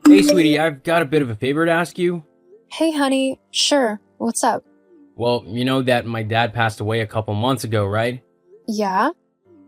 Hey, sweetie, I've got a bit of a favor to ask you. Hey, honey. Sure. What's up? Well, you know that my dad passed away a couple months ago, right? Yeah?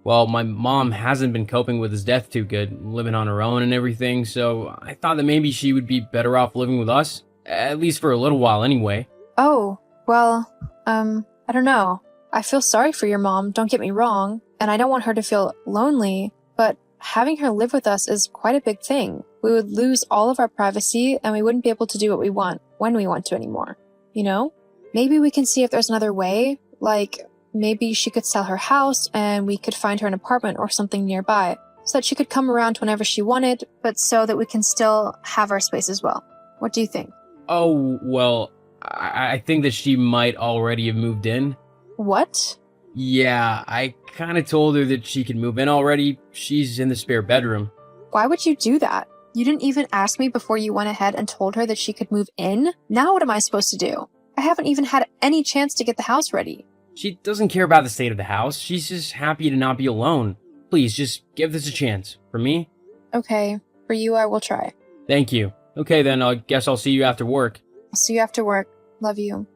Well, my mom hasn't been coping with his death too good, living on her own and everything, so I thought that maybe she would be better off living with us, at least for a little while anyway. Oh, well, I don't know. I feel sorry for your mom, don't get me wrong, and I don't want her to feel lonely, but having her live with us is quite a big thing. We would lose all of our privacy, and we wouldn't be able to do what we want when we want to anymore. You know? Maybe we can see if there's another way, like maybe she could sell her house and we could find her an apartment or something nearby, so that she could come around whenever she wanted, but so that we can still have our space as well. What do you think? Oh, well, I think that she might already have moved in. What? Yeah, I kind of told her that she could move in already. She's in the spare bedroom. Why would you do that? You didn't even ask me before you went ahead and told her that she could move in? Now what am I supposed to do? I haven't even had any chance to get the house ready. She doesn't care about the state of the house. She's just happy to not be alone. Please, just give this a chance. For me? Okay, for you I will try. Thank you. Okay, then I guess I'll see you after work. I'll see you after work. Love you.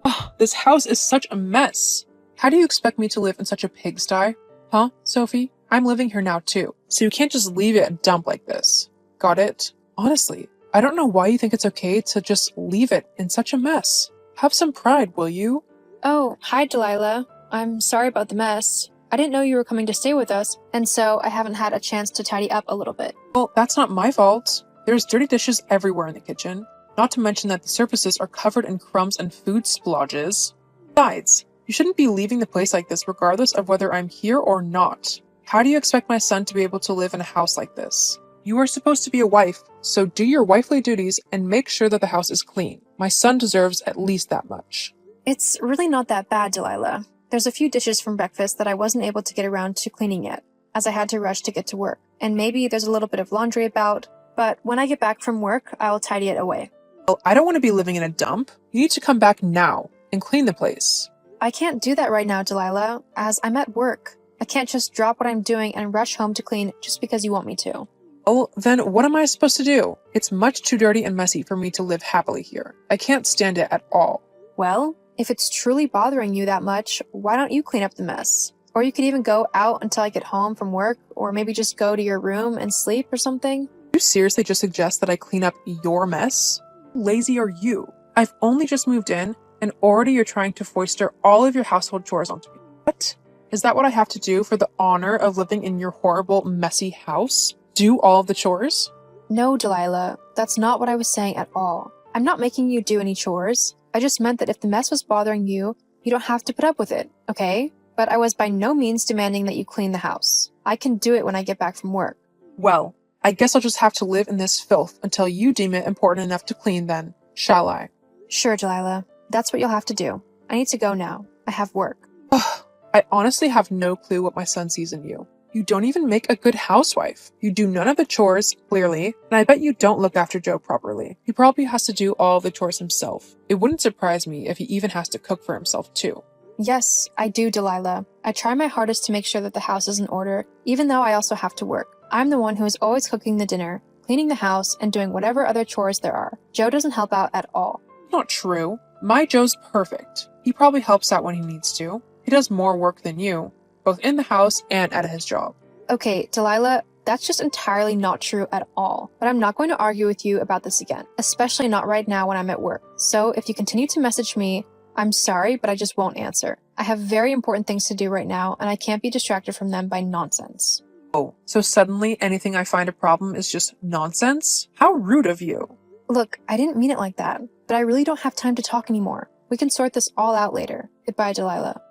Oh, this house is such a mess. How do you expect me to live in such a pigsty? Huh, Sophie? I'm living here now too, so you can't just leave it a dump like this. Got it? Honestly, I don't know why you think it's okay to just leave it in such a mess. Have some pride, will you? Oh, hi Delilah. I'm sorry about the mess. I didn't know you were coming to stay with us, and so I haven't had a chance to tidy up a little bit. Well, that's not my fault. There's dirty dishes everywhere in the kitchen. Not to mention that the surfaces are covered in crumbs and food splodges. Besides, you shouldn't be leaving the place like this regardless of whether I'm here or not. How do you expect my son to be able to live in a house like this? You are supposed to be a wife, so do your wifely duties and make sure that the house is clean. My son deserves at least that much. It's really not that bad, Delilah. There's a few dishes from breakfast that I wasn't able to get around to cleaning yet, as I had to rush to get to work. And maybe there's a little bit of laundry about, but when I get back from work, I'll tidy it away. Well, I don't want to be living in a dump. You need to come back now and clean the place. I can't do that right now, Delilah, as I'm at work. I can't just drop what I'm doing and rush home to clean just because you want me to. Oh, then what am I supposed to do? It's much too dirty and messy for me to live happily here. I can't stand it at all. Well, if it's truly bothering you that much, why don't you clean up the mess? Or you could even go out until I get home from work, or maybe just go to your room and sleep or something. You seriously just suggest that I clean up your mess? How lazy are you? I've only just moved in, and already you're trying to foister all of your household chores onto me. What? Is that what I have to do for the honor of living in your horrible, messy house? Do all of the chores? No, Delilah, that's not what I was saying at all. I'm not making you do any chores. I just meant that if the mess was bothering you, you don't have to put up with it, okay? But I was by no means demanding that you clean the house. I can do it when I get back from work. Well, I guess I'll just have to live in this filth until you deem it important enough to clean then, shall I? Sure, Delilah. That's what you'll have to do. I need to go now. I have work. Ugh, I honestly have no clue what my son sees in you. You don't even make a good housewife. You do none of the chores, clearly, and I bet you don't look after Joe properly. He probably has to do all the chores himself. It wouldn't surprise me if he even has to cook for himself too. Yes, I do, Delilah. I try my hardest to make sure that the house is in order, even though I also have to work. I'm the one who is always cooking the dinner, cleaning the house, and doing whatever other chores there are. Joe doesn't help out at all. Not true. My Joe's perfect. He probably helps out when he needs to. He does more work than you, both in the house and at his job. Okay, Delilah, that's just entirely not true at all. But I'm not going to argue with you about this again, especially not right now when I'm at work. So if you continue to message me, I'm sorry, but I just won't answer. I have very important things to do right now, and I can't be distracted from them by nonsense. Oh, so suddenly anything I find a problem is just nonsense? How rude of you. Look, I didn't mean it like that, but I really don't have time to talk anymore. We can sort this all out later. Goodbye, Delilah.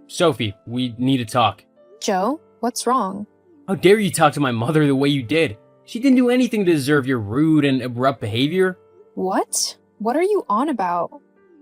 Sophie, we need to talk. Joe, what's wrong? How dare you talk to my mother the way you did? She didn't do anything to deserve your rude and abrupt behavior. What? What are you on about?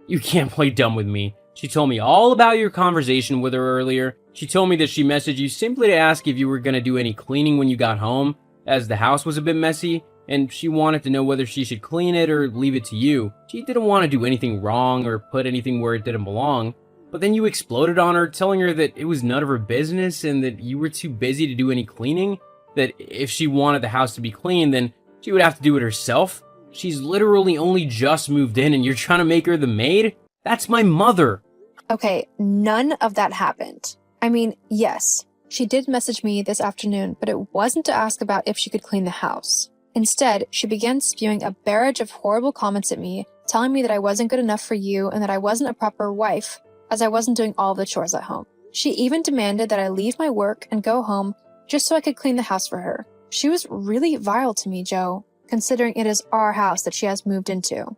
You can't play dumb with me. She told me all about your conversation with her earlier. She told me that she messaged you simply to ask if you were going to do any cleaning when you got home, as the house was a bit messy, and she wanted to know whether she should clean it or leave it to you. She didn't want to do anything wrong or put anything where it didn't belong. But then you exploded on her, telling her that it was none of her business and that you were too busy to do any cleaning, that if she wanted the house to be clean, then she would have to do it herself. She's literally only just moved in and you're trying to make her the maid? That's my mother. Okay, none of that happened. I mean, yes, she did message me this afternoon, but it wasn't to ask about if she could clean the house. Instead, she began spewing a barrage of horrible comments at me, telling me that I wasn't good enough for you and that I wasn't a proper wife, as I wasn't doing all of the chores at home. She even demanded that I leave my work and go home just so I could clean the house for her. She was really vile to me, Joe, considering it is our house that she has moved into.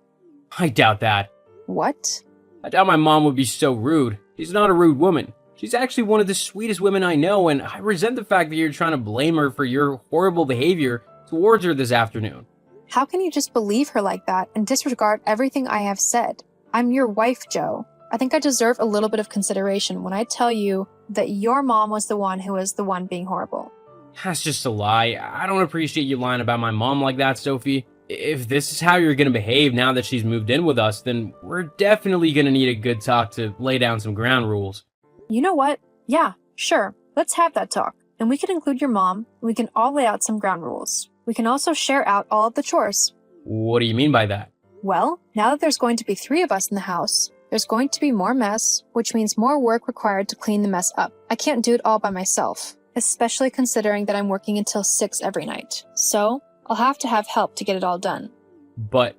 I doubt that. What? I doubt my mom would be so rude. She's not a rude woman. She's actually one of the sweetest women I know, and I resent the fact that you're trying to blame her for your horrible behavior towards her this afternoon. How can you just believe her like that and disregard everything I have said? I'm your wife, Joe. I think I deserve a little bit of consideration when I tell you that your mom was the one who was the one being horrible. That's just a lie. I don't appreciate you lying about my mom like that, Sophie. If this is how you're going to behave now that she's moved in with us, then we're definitely going to need a good talk to lay down some ground rules. You know what? Yeah, sure. Let's have that talk. And we can include your mom, and we can all lay out some ground rules. We can also share out all of the chores. What do you mean by that? Well, now that there's going to be 3 of us in the house, there's going to be more mess, which means more work required to clean the mess up. I can't do it all by myself, especially considering that I'm working until 6 every night. So, I'll have to have help to get it all done. But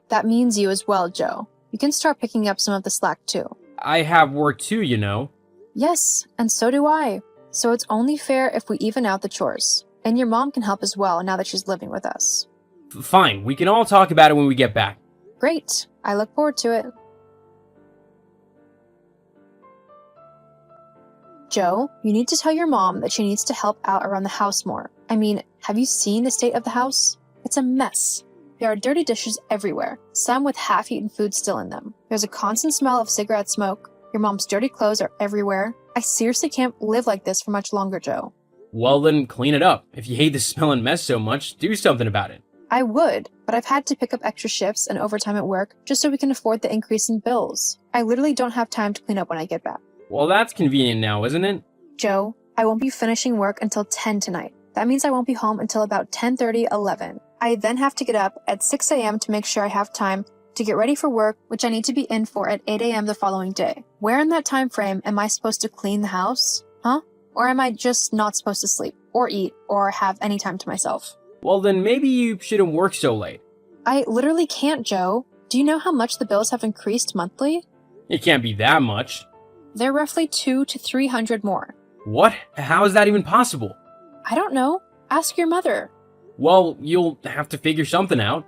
That means you as well, Joe. You can start picking up some of the slack too. I have work too, you know. Yes, and so do I. So it's only fair if we even out the chores. And your mom can help as well now that she's living with us. Fine, we can all talk about it when we get back. Great. I look forward to it. Joe, you need to tell your mom that she needs to help out around the house more. I mean, have you seen the state of the house? It's a mess. There are dirty dishes everywhere, some with half-eaten food still in them. There's a constant smell of cigarette smoke. Your mom's dirty clothes are everywhere. I seriously can't live like this for much longer, Joe. Well, then clean it up. If you hate the smell and mess so much, do something about it. I would, but I've had to pick up extra shifts and overtime at work just so we can afford the increase in bills. I literally don't have time to clean up when I get back. Well, that's convenient now, isn't it? Joe, I won't be finishing work until 10 tonight. That means I won't be home until about 10:30, 11. I then have to get up at 6 a.m. to make sure I have time to get ready for work, which I need to be in for at 8 a.m. the following day. Where in that time frame am I supposed to clean the house? Huh? Or am I just not supposed to sleep, or eat, or have any time to myself? Well, then maybe you shouldn't work so late. I literally can't, Joe. Do you know how much the bills have increased monthly? It can't be that much. They're roughly 200 to 300 more. What? How is that even possible? I don't know. Ask your mother. Well, you'll have to figure something out.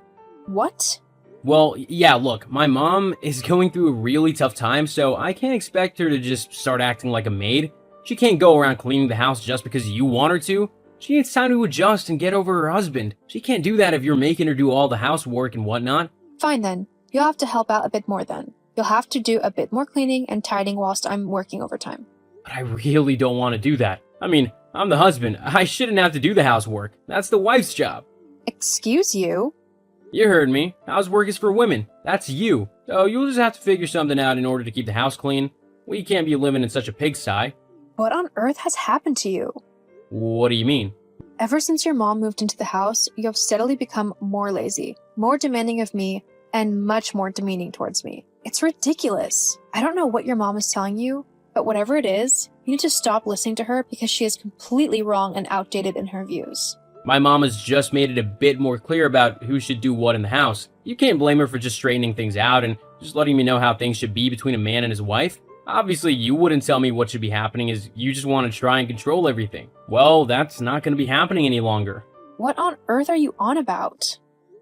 What? Well, yeah, look, my mom is going through a really tough time, so I can't expect her to just start acting like a maid. She can't go around cleaning the house just because you want her to. She needs time to adjust and get over her husband. She can't do that if you're making her do all the housework and whatnot. Fine then. You'll have to help out a bit more then. You'll have to do a bit more cleaning and tidying whilst I'm working overtime. But I really don't want to do that. I mean, I'm the husband. I shouldn't have to do the housework. That's the wife's job. Excuse you? You heard me. Housework is for women. That's you. So you'll just have to figure something out in order to keep the house clean. We can't be living in such a pigsty. What on earth has happened to you? What do you mean? Ever since your mom moved into the house, you have steadily become more lazy, more demanding of me, and much more demeaning towards me. It's ridiculous. I don't know what your mom is telling you, but whatever it is, you need to stop listening to her because she is completely wrong and outdated in her views. My mom has just made it a bit more clear about who should do what in the house. You can't blame her for just straightening things out and just letting me know how things should be between a man and his wife. Obviously, you wouldn't tell me what should be happening as you just want to try and control everything. Well, that's not going to be happening any longer. What on earth are you on about?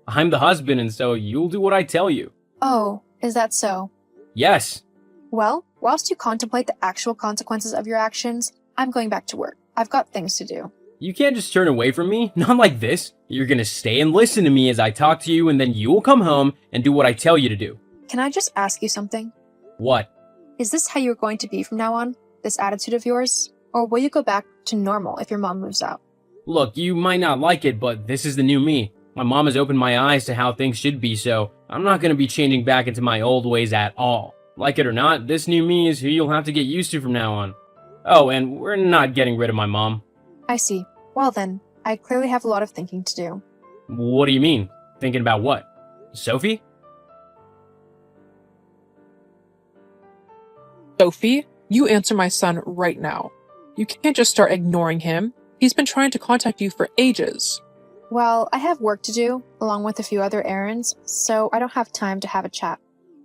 I'm the husband, and so you'll do what I tell you. Oh, is that so? Yes. Well, whilst you contemplate the actual consequences of your actions, I'm going back to work. I've got things to do. You can't just turn away from me, not like this. You're going to stay and listen to me as I talk to you, and then you'll come home and do what I tell you to do. Can I just ask you something? What? Is this how you're going to be from now on? This attitude of yours? Or will you go back to normal if your mom moves out? Look, you might not like it, but this is the new me. My mom has opened my eyes to how things should be, so I'm not going to be changing back into my old ways at all. Like it or not, this new me is who you'll have to get used to from now on. Oh, and we're not getting rid of my mom. I see. Well then, I clearly have a lot of thinking to do. What do you mean? Thinking about what? Sophie? Sophie, you answer my son right now. You can't just start ignoring him. He's been trying to contact you for ages. Well, I have work to do, along with a few other errands, so I don't have time to have a chat.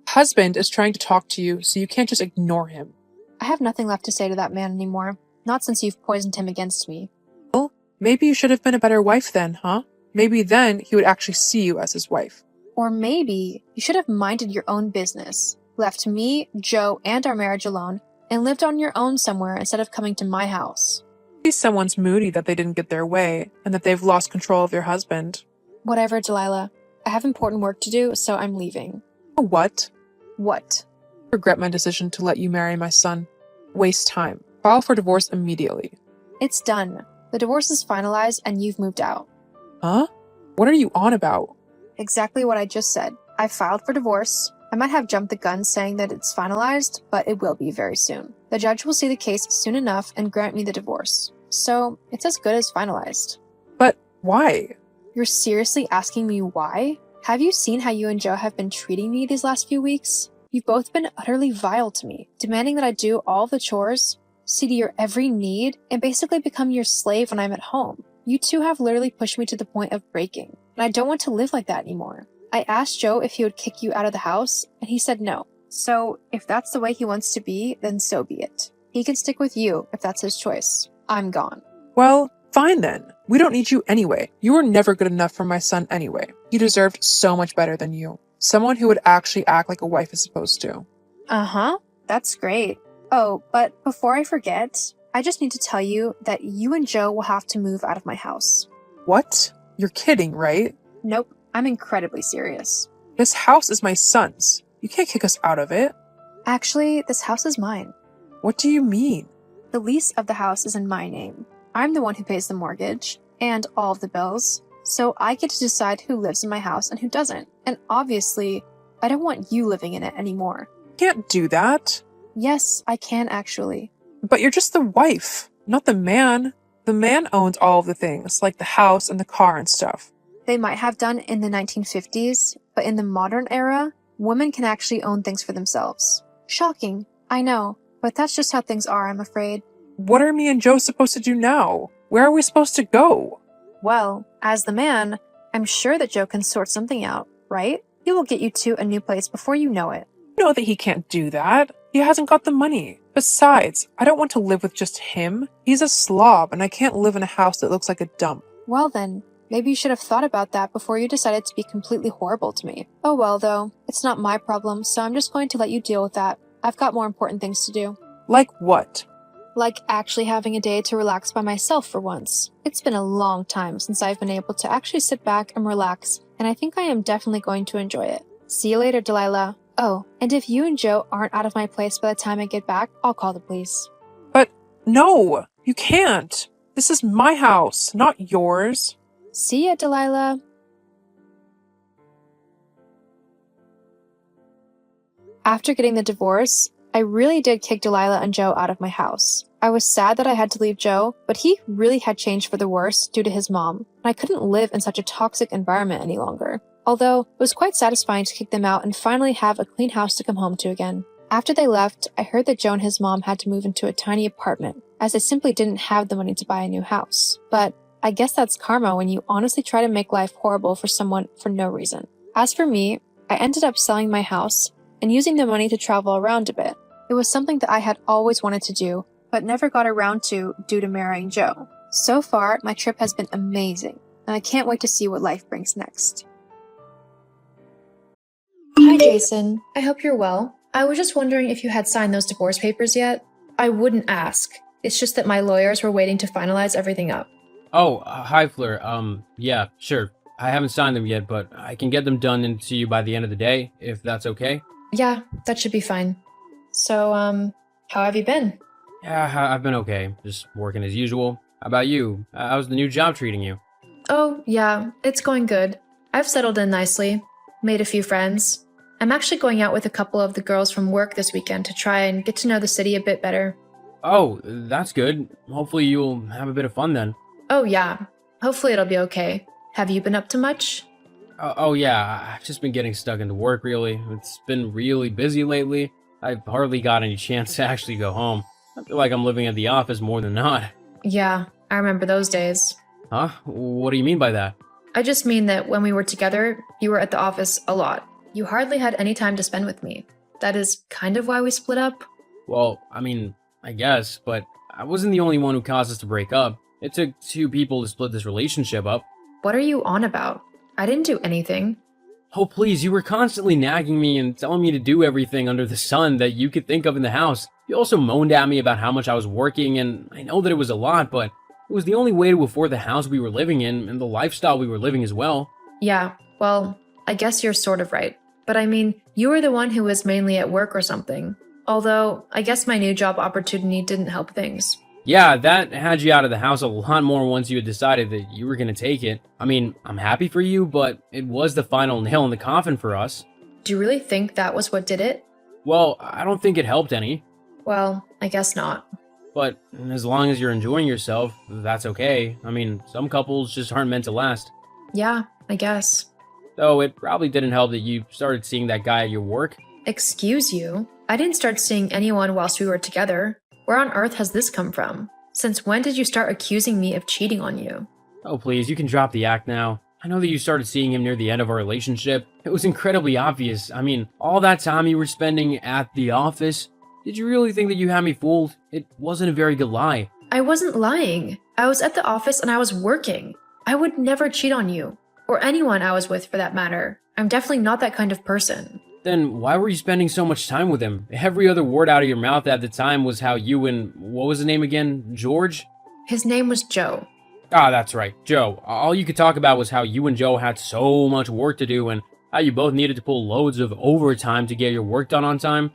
Husband is trying to talk to you, so you can't just ignore him. I have nothing left to say to that man anymore. Not since you've poisoned him against me. Well, maybe you should have been a better wife then, huh? Maybe then he would actually see you as his wife. Or maybe you should have minded your own business, left me, Joe, and our marriage alone, and lived on your own somewhere instead of coming to my house. Maybe someone's moody that they didn't get their way, and that they've lost control of their husband. Whatever, Delilah. I have important work to do, so I'm leaving. What? What? I regret my decision to let you marry my son. Waste time. File for divorce immediately. It's done. The divorce is finalized and you've moved out. Huh? What are you on about? Exactly what I just said. I filed for divorce. I might have jumped the gun saying that it's finalized, but it will be very soon. The judge will see the case soon enough and grant me the divorce. So, it's as good as finalized. But why? You're seriously asking me why? Have you seen how you and Joe have been treating me these last few weeks? You've both been utterly vile to me, demanding that I do all the chores, see to your every need, and basically become your slave when I'm at home. You two have literally pushed me to the point of breaking, and I don't want to live like that anymore. I asked Joe if he would kick you out of the house, and he said no. So, if that's the way he wants to be, then so be it. He can stick with you if that's his choice. I'm gone. Well, fine then. We don't need you anyway. You were never good enough for my son anyway. He deserved so much better than you. Someone who would actually act like a wife is supposed to. Uh-huh. That's great. Oh, but before I forget, I just need to tell you that you and Joe will have to move out of my house. What? You're kidding, right? Nope. I'm incredibly serious. This house is my son's. You can't kick us out of it. Actually, this house is mine. What do you mean? The lease of the house is in my name. I'm the one who pays the mortgage and all of the bills, so I get to decide who lives in my house and who doesn't. And obviously, I don't want you living in it anymore. You can't do that. Yes, I can actually. But you're just the wife, not the man. The man owns all of the things, like the house and the car and stuff. They might have done in the 1950s, but in the modern era, women can actually own things for themselves. Shocking, I know, but that's just how things are, I'm afraid. What are me and Joe supposed to do now? Where are we supposed to go? Well, as the man, I'm sure that Joe can sort something out, right? He will get you two a new place before you know it. You know that he can't do that. He hasn't got the money. Besides, I don't want to live with just him. He's a slob, and I can't live in a house that looks like a dump. Well then, maybe you should have thought about that before you decided to be completely horrible to me. Oh well though, it's not my problem, so I'm just going to let you deal with that. I've got more important things to do. Like what? Like actually having a day to relax by myself for once. It's been a long time since I've been able to actually sit back and relax, and I think I am definitely going to enjoy it. See you later, Delilah. Oh, and if you and Joe aren't out of my place by the time I get back, I'll call the police. But no, you can't. This is my house, not yours. See ya, Delilah. After getting the divorce, I really did kick Delilah and Joe out of my house. I was sad that I had to leave Joe, but he really had changed for the worse due to his mom, and I couldn't live in such a toxic environment any longer. Although, it was quite satisfying to kick them out and finally have a clean house to come home to again. After they left, I heard that Joe and his mom had to move into a tiny apartment, as they simply didn't have the money to buy a new house. But I guess that's karma when you honestly try to make life horrible for someone for no reason. As for me, I ended up selling my house and using the money to travel around a bit. It was something that I had always wanted to do, but never got around to due to marrying Joe. So far, my trip has been amazing, and I can't wait to see what life brings next. Hi, Jason. I hope you're well. I was just wondering if you had signed those divorce papers yet. I wouldn't ask. It's just that my lawyers were waiting to finalize everything up. Oh, hi Fleur. Yeah, sure. I haven't signed them yet, but I can get them done and to you by the end of the day, if that's okay. Yeah, that should be fine. So, how have you been? Yeah, I've been okay. Just working as usual. How about you? How's the new job treating you? Oh, yeah, it's going good. I've settled in nicely, made a few friends, I'm actually going out with a couple of the girls from work this weekend to try and get to know the city a bit better. Oh, that's good. Hopefully you'll have a bit of fun then. Oh yeah, hopefully it'll be okay. Have you been up to much? Oh yeah, I've just been getting stuck into work really. It's been really busy lately. I've hardly got any chance to actually go home. I feel like I'm living at the office more than not. Yeah, I remember those days. Huh? What do you mean by that? I just mean that when we were together, you were at the office a lot. You hardly had any time to spend with me. That is kind of why we split up. Well, I mean, I guess, but I wasn't the only one who caused us to break up. It took two people to split this relationship up. What are you on about? I didn't do anything. Oh, please, you were constantly nagging me and telling me to do everything under the sun that you could think of in the house. You also moaned at me about how much I was working, and I know that it was a lot, but it was the only way to afford the house we were living in and the lifestyle we were living as well. Yeah, well, I guess you're sort of right. But I mean, you were the one who was mainly at work or something. Although, I guess my new job opportunity didn't help things. Yeah, that had you out of the house a lot more once you had decided that you were going to take it. I mean, I'm happy for you, but it was the final nail in the coffin for us. Do you really think that was what did it? Well, I don't think it helped any. Well, I guess not. But as long as you're enjoying yourself, that's okay. I mean, some couples just aren't meant to last. Yeah, I guess. Though it probably didn't help that you started seeing that guy at your work. Excuse you? I didn't start seeing anyone whilst we were together. Where on earth has this come from? Since when did you start accusing me of cheating on you? Oh, please, you can drop the act now. I know that you started seeing him near the end of our relationship. It was incredibly obvious. I mean, all that time you were spending at the office. Did you really think that you had me fooled? It wasn't a very good lie. I wasn't lying. I was at the office and I was working. I would never cheat on you. Or anyone I was with for that matter. I'm definitely not that kind of person. Then why were you spending so much time with him? Every other word out of your mouth at the time was how you and, what was his name again? George? His name was Joe. Ah, that's right, Joe. All you could talk about was how you and Joe had so much work to do and how you both needed to pull loads of overtime to get your work done on time.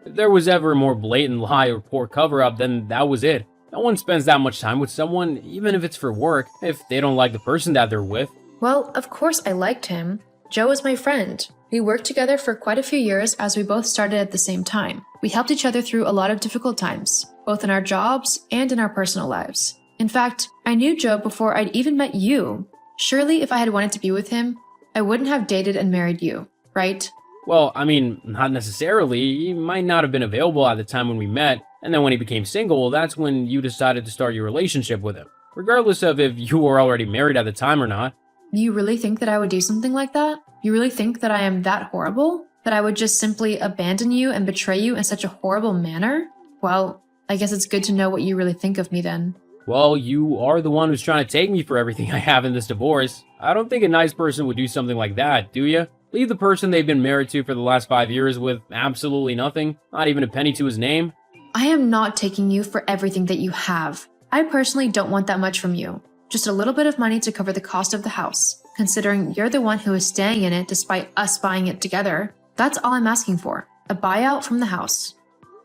If there was ever a more blatant lie or poor cover-up, then that was it. No one spends that much time with someone, even if it's for work, if they don't like the person that they're with. Well, of course I liked him. Joe is my friend. We worked together for quite a few years as we both started at the same time. We helped each other through a lot of difficult times, both in our jobs and in our personal lives. In fact, I knew Joe before I'd even met you. Surely if I had wanted to be with him, I wouldn't have dated and married you, right? Well, I mean, not necessarily. He might not have been available at the time when we met, and then when he became single, that's when you decided to start your relationship with him. Regardless of if you were already married at the time or not. You really think that I would do something like that? You really think that I am that horrible? That I would just simply abandon you and betray you in such a horrible manner? Well, I guess it's good to know what you really think of me then. Well, you are the one who's trying to take me for everything I have in this divorce. I don't think a nice person would do something like that, do you? Leave the person they've been married to for the last 5 years with absolutely nothing, not even a penny to his name. I am not taking you for everything that you have. I personally don't want that much from you. Just a little bit of money to cover the cost of the house, considering you're the one who is staying in it despite us buying it together. That's all I'm asking for. A buyout from the house.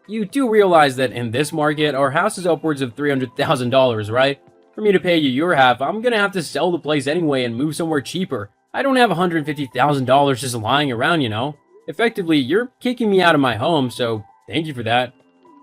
You do realize that in this market, our house is upwards of $300,000, right? For me to pay you your half, I'm gonna have to sell the place anyway and move somewhere cheaper. I don't have $150,000 just lying around, you know? Effectively, you're kicking me out of my home, so thank you for that.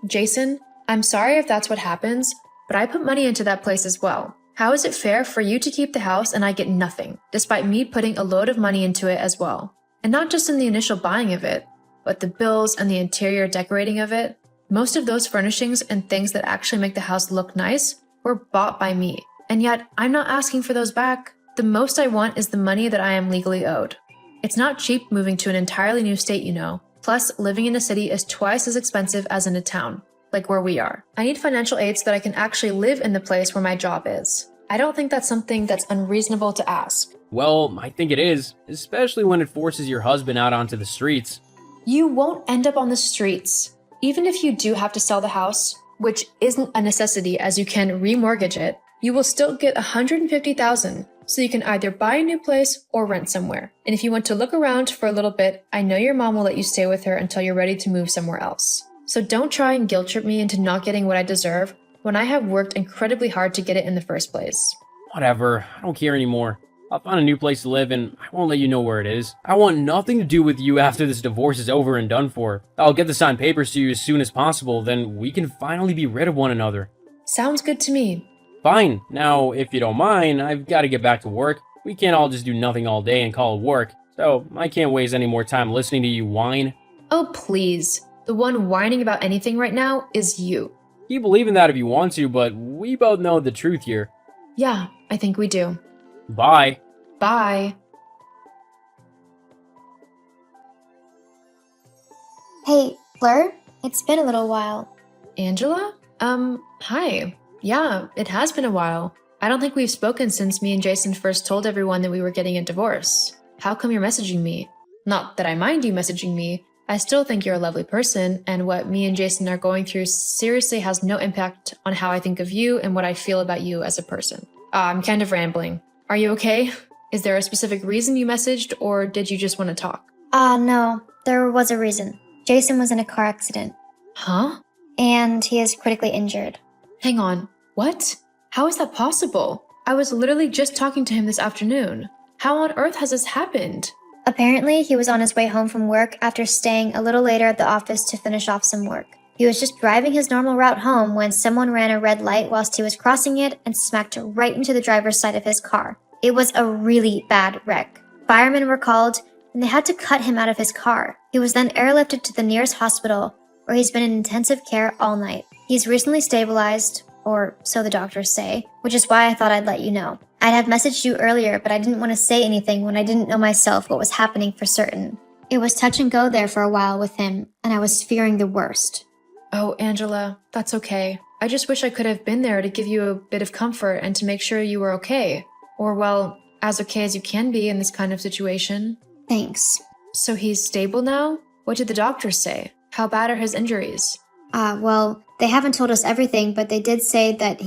Jason, I'm sorry if that's what happens, but I put money into that place as well. How is it fair for you to keep the house and I get nothing, despite me putting a load of money into it as well? And not just in the initial buying of it, but the bills and the interior decorating of it. Most of those furnishings and things that actually make the house look nice were bought by me. And yet, I'm not asking for those back. The most I want is the money that I am legally owed. It's not cheap moving to an entirely new state, you know. Plus, living in a city is twice as expensive as in a town, like where we are. I need financial aid so that I can actually live in the place where my job is. I don't think that's something that's unreasonable to ask. Well, I think it is, especially when it forces your husband out onto the streets. You won't end up on the streets. Even if you do have to sell the house, which isn't a necessity as you can remortgage it, you will still get $150,000, so you can either buy a new place or rent somewhere. And if you want to look around for a little bit, I know your mom will let you stay with her until you're ready to move somewhere else. So don't try and guilt trip me into not getting what I deserve when I have worked incredibly hard to get it in the first place. Whatever, I don't care anymore. I'll find a new place to live and I won't let you know where it is. I want nothing to do with you after this divorce is over and done for. I'll get the signed papers to you as soon as possible, then we can finally be rid of one another. Sounds good to me. Fine. Now, if you don't mind, I've got to get back to work. We can't all just do nothing all day and call it work, so I can't waste any more time listening to you whine. Oh, please. The one whining about anything right now is you. Keep believing that if you want to, but we both know the truth here. Yeah, I think we do. Bye. Bye. Hey, Fleur? It's been a little while. Angela? Hi. Yeah, it has been a while. I don't think we've spoken since me and Jason first told everyone that we were getting a divorce. How come you're messaging me? Not that I mind you messaging me. I still think you're a lovely person, and what me and Jason are going through seriously has no impact on how I think of you and what I feel about you as a person. I'm kind of rambling. Are you okay? Is there a specific reason you messaged, or did you just want to talk? No, there was a reason. Jason was in a car accident, Huh? and he is critically injured. Hang on. What? How is that possible? I was literally just talking to him this afternoon. How on earth has this happened? Apparently, he was on his way home from work after staying a little later at the office to finish off some work. He was just driving his normal route home when someone ran a red light whilst he was crossing it and smacked right into the driver's side of his car. It was a really bad wreck. Firemen were called, and they had to cut him out of his car. He was then airlifted to the nearest hospital, where he's been in intensive care all night. He's recently stabilized, or so the doctors say, which is why I thought I'd let you know. I'd have messaged you earlier, but I didn't want to say anything when I didn't know myself what was happening for certain. It was touch and go there for a while with him, and I was fearing the worst. Oh, Angela, that's okay. I just wish I could have been there to give you a bit of comfort and to make sure you were okay. Or, well, as okay as you can be in this kind of situation. Thanks. So he's stable now? What did the doctors say? How bad are his injuries? Well, they haven't told us everything, but they did say that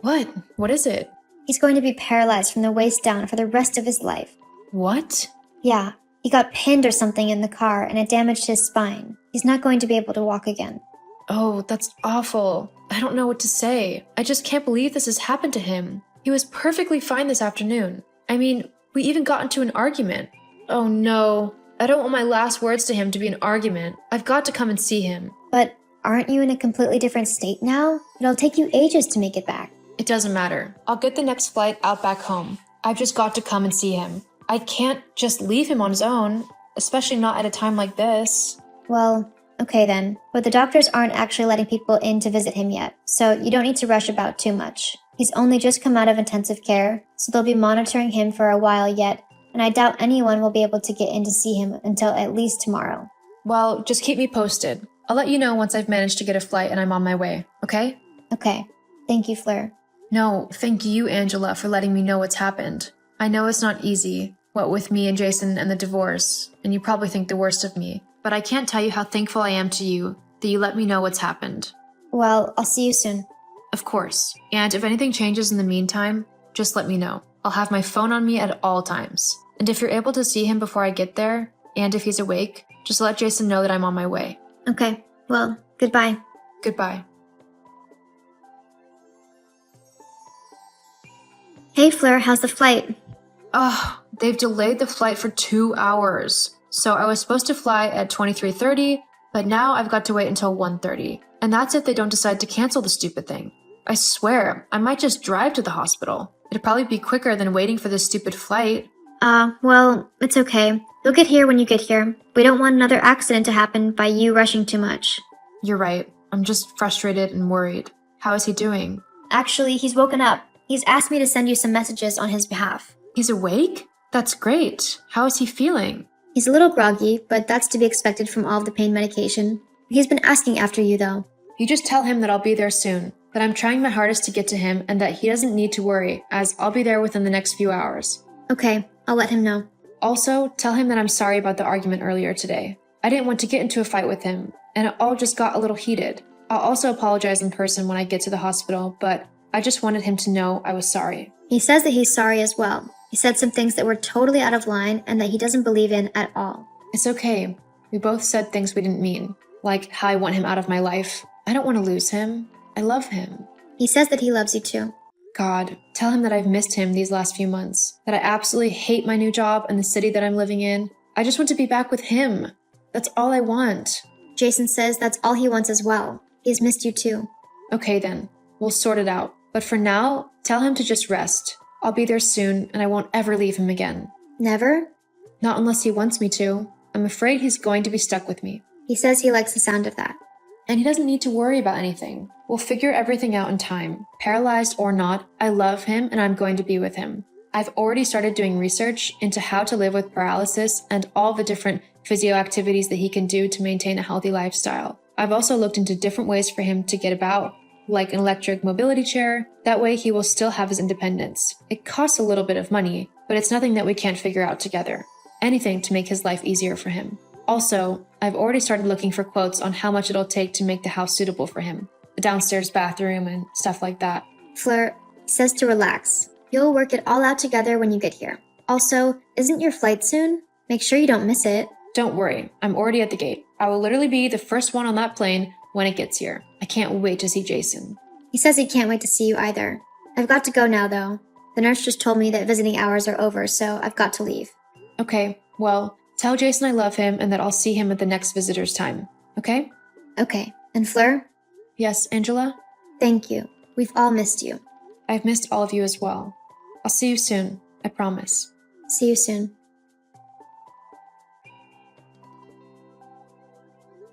What? What is it? he's going to be paralyzed from the waist down for the rest of his life. What? Yeah, he got pinned or something in the car and it damaged his spine. He's not going to be able to walk again. Oh, that's awful. I don't know what to say. I just can't believe this has happened to him. He was perfectly fine this afternoon. I mean, we even got into an argument. Oh no. I don't want my last words to him to be an argument. I've got to come and see him. But aren't you in a completely different state now? It'll take you ages to make it back. It doesn't matter. I'll get the next flight out back home. I've just got to come and see him. I can't just leave him on his own, especially not at a time like this. Well, okay then. But the doctors aren't actually letting people in to visit him yet, so you don't need to rush about too much. He's only just come out of intensive care, so they'll be monitoring him for a while yet, and I doubt anyone will be able to get in to see him until at least tomorrow. Well, just keep me posted. I'll let you know once I've managed to get a flight and I'm on my way, okay? Okay. Thank you, Fleur. No, thank you, Angela, for letting me know what's happened. I know it's not easy, what with me and Jason and the divorce, and you probably think the worst of me, but I can't tell you how thankful I am to you that you let me know what's happened. Well, I'll see you soon. Of course. And if anything changes in the meantime, just let me know. I'll have my phone on me at all times. And if you're able to see him before I get there, and if he's awake, just let Jason know that I'm on my way. Okay. Well, goodbye. Goodbye. Hey, Fleur, how's the flight? Oh, they've delayed the flight for 2 hours. So I was supposed to fly at 23:30, but now I've got to wait until 1:30. And that's if they don't decide to cancel the stupid thing. I swear, I might just drive to the hospital. It'd probably be quicker than waiting for this stupid flight. Well, it's okay. You'll get here when you get here. We don't want another accident to happen by you rushing too much. You're right. I'm just frustrated and worried. How is he doing? Actually, he's woken up. He's asked me to send you some messages on his behalf. He's awake? That's great. How is he feeling? He's a little groggy, but that's to be expected from all of the pain medication. He's been asking after you, though. You just tell him that I'll be there soon, that I'm trying my hardest to get to him and that he doesn't need to worry, as I'll be there within the next few hours. Okay, I'll let him know. Also, tell him that I'm sorry about the argument earlier today. I didn't want to get into a fight with him, and it all just got a little heated. I'll also apologize in person when I get to the hospital, but I just wanted him to know I was sorry. He says that he's sorry as well. He said some things that were totally out of line and that he doesn't believe in at all. It's okay. We both said things we didn't mean, like how I want him out of my life. I don't want to lose him. I love him. He says that he loves you too. God, tell him that I've missed him these last few months, that I absolutely hate my new job and the city that I'm living in. I just want to be back with him. That's all I want. Jason says that's all he wants as well. He's missed you too. Okay then, we'll sort it out. But for now, tell him to just rest. I'll be there soon and I won't ever leave him again. Never? Not unless he wants me to. I'm afraid he's going to be stuck with me. He says he likes the sound of that. And he doesn't need to worry about anything. We'll figure everything out in time. Paralyzed or not, I love him and I'm going to be with him. I've already started doing research into how to live with paralysis and all the different physio activities that he can do to maintain a healthy lifestyle. I've also looked into different ways for him to get about, like an electric mobility chair. That way he will still have his independence. It costs a little bit of money, but it's nothing that we can't figure out together. Anything to make his life easier for him. Also, I've already started looking for quotes on how much it'll take to make the house suitable for him. A downstairs bathroom and stuff like that. Fleur says to relax. You'll work it all out together when you get here. Also, isn't your flight soon? Make sure you don't miss it. Don't worry, I'm already at the gate. I will literally be the first one on that plane when it gets here. I can't wait to see Jason. He says he can't wait to see you either. I've got to go now though. The nurse just told me that visiting hours are over, so I've got to leave. Okay, well, tell Jason I love him and that I'll see him at the next visitor's time. Okay? Okay. And Fleur? Yes, Angela? Thank you. We've all missed you. I've missed all of you as well. I'll see you soon. I promise. See you soon.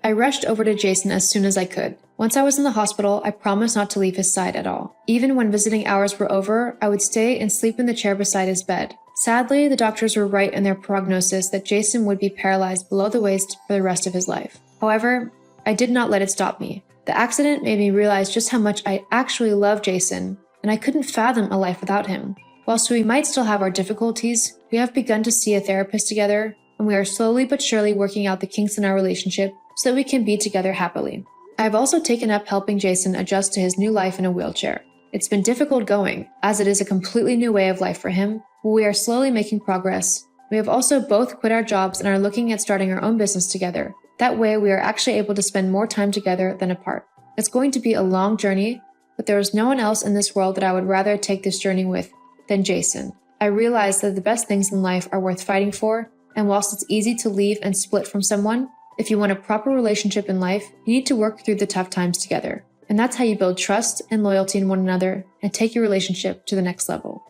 I rushed over to Jason as soon as I could. Once I was in the hospital, I promised not to leave his side at all. Even when visiting hours were over, I would stay and sleep in the chair beside his bed. Sadly, the doctors were right in their prognosis that Jason would be paralyzed below the waist for the rest of his life. However, I did not let it stop me. The accident made me realize just how much I actually love Jason, and I couldn't fathom a life without him. Whilst we might still have our difficulties, we have begun to see a therapist together, and we are slowly but surely working out the kinks in our relationship so that we can be together happily. I have also taken up helping Jason adjust to his new life in a wheelchair. It's been difficult going, as it is a completely new way of life for him, but we are slowly making progress. We have also both quit our jobs and are looking at starting our own business together. That way, we are actually able to spend more time together than apart. It's going to be a long journey, but there is no one else in this world that I would rather take this journey with than Jason. I realize that the best things in life are worth fighting for, and whilst it's easy to leave and split from someone, if you want a proper relationship in life, you need to work through the tough times together. And that's how you build trust and loyalty in one another and take your relationship to the next level.